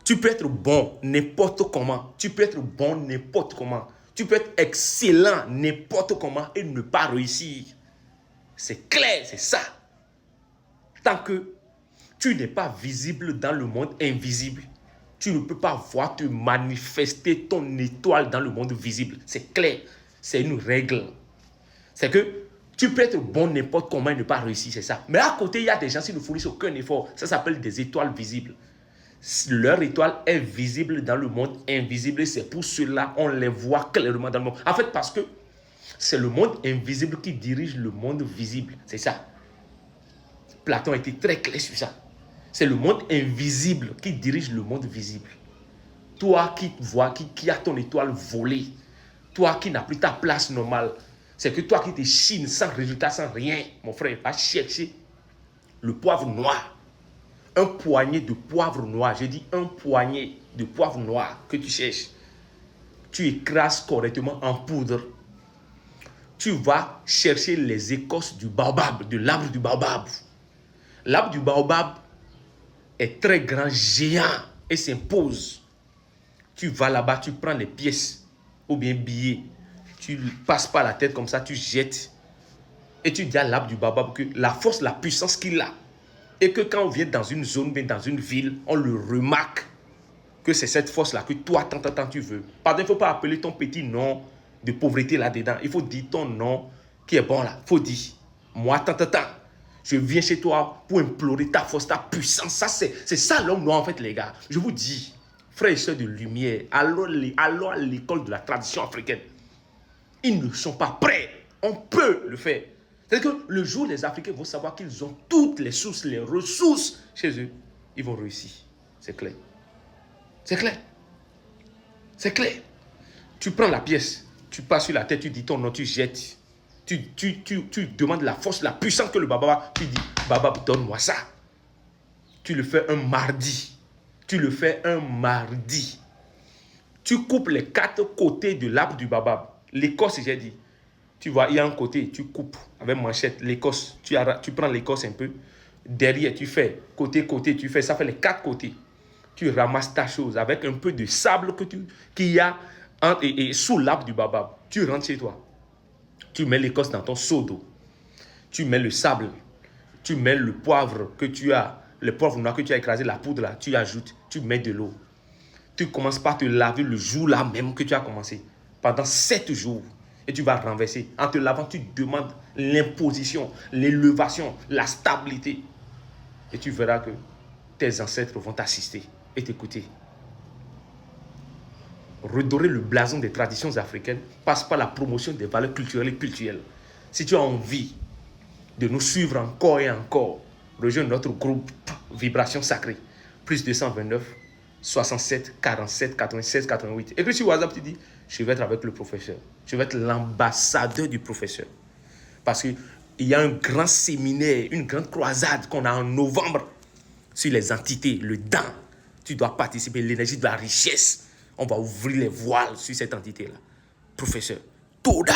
Tu peux être bon n'importe comment. Tu peux être bon n'importe comment. Tu peux être excellent n'importe comment et ne pas réussir. C'est clair, c'est ça. Tant que tu n'es pas visible dans le monde invisible, tu ne peux pas voir te manifester ton étoile dans le monde visible. C'est clair. C'est une règle. C'est que tu peux être bon n'importe comment et ne pas réussir, c'est ça. Mais à côté, il y a des gens qui ne fournissent aucun effort. Ça s'appelle des étoiles visibles. Leur étoile est visible dans le monde invisible et c'est pour cela qu'on les voit clairement dans le monde. En fait, parce que c'est le monde invisible qui dirige le monde visible. C'est ça. Platon a été très clair sur ça. C'est le monde invisible qui dirige le monde visible. Toi qui vois, qui a ton étoile volée, toi qui n'as plus ta place normale, c'est que toi qui te chines sans résultat, sans rien, mon frère, va chercher le poivre noir. Un poignet de poivre noir, j'ai dit un poignet de poivre noir que tu cherches. Tu écrases correctement en poudre. Tu vas chercher les écorces du baobab, de l'arbre du baobab. L'arbre du baobab est très grand, géant et s'impose. Tu vas là-bas, tu prends les pièces ou bien billets, tu passes par la tête comme ça, tu jettes et tu dis à l'arbre du baobab que la force, la puissance qu'il a et que quand on vient dans une zone, bien dans une ville, on le remarque que c'est cette force-là que toi, tant tu veux. Pardon, il ne faut pas appeler ton petit nom de pauvreté là-dedans. Il faut dire ton nom qui est bon là. Il faut dire, moi, tant, je viens chez toi pour implorer ta force, ta puissance. Ça, c'est ça l'homme noir en fait, les gars. Je vous dis, frères et sœurs de lumière, allons à l'école de la tradition africaine. Ils ne sont pas prêts. On peut le faire. C'est-à-dire que le jour où les Africains vont savoir qu'ils ont toutes les sources, les ressources chez eux, ils vont réussir. C'est clair. C'est clair. C'est clair. Tu prends la pièce, tu passes sur la tête, tu dis ton nom, tu jettes. Tu demandes la force, la puissance que le Baba, tu dis, Baba, donne-moi ça. Tu le fais un mardi. Tu le fais un mardi. Tu coupes les 4 côtés de l'arbre du Baba. L'écorce, j'ai dit. Tu vois, il y a un côté, tu coupes avec manchette, l'écorce. Tu prends l'écorce un peu. Derrière, tu fais côté, tu fais. Ça fait les 4 côtés. Tu ramasses ta chose avec un peu de sable qu'il y a sous l'arbre du Baba. Tu rentres chez toi. Tu mets l'écorce dans ton seau d'eau. Tu mets le sable. Tu mets le poivre que tu as, le poivre noir que tu as écrasé, la poudre là, tu ajoutes. Tu mets de l'eau. Tu commences par te laver le jour là même que tu as commencé. Pendant 7 jours. Et tu vas renverser. En te lavant, tu demandes l'imposition, l'élévation, la stabilité. Et tu verras que tes ancêtres vont t'assister et t'écouter. Redorer le blason des traditions africaines passe par la promotion des valeurs culturelles et culturelles. Si tu as envie de nous suivre encore et encore, rejoins notre groupe Vibration Sacrée, plus 229 67 47 96 88. Et puis sur WhatsApp, tu dis, je vais être avec le professeur. Je vais être l'ambassadeur du professeur. Parce qu'il y a un grand séminaire, une grande croisade qu'on a en novembre sur les entités, le dent. Tu dois participer, l'énergie de la richesse. On va ouvrir les voiles sur cette entité-là. Professeur, Toda!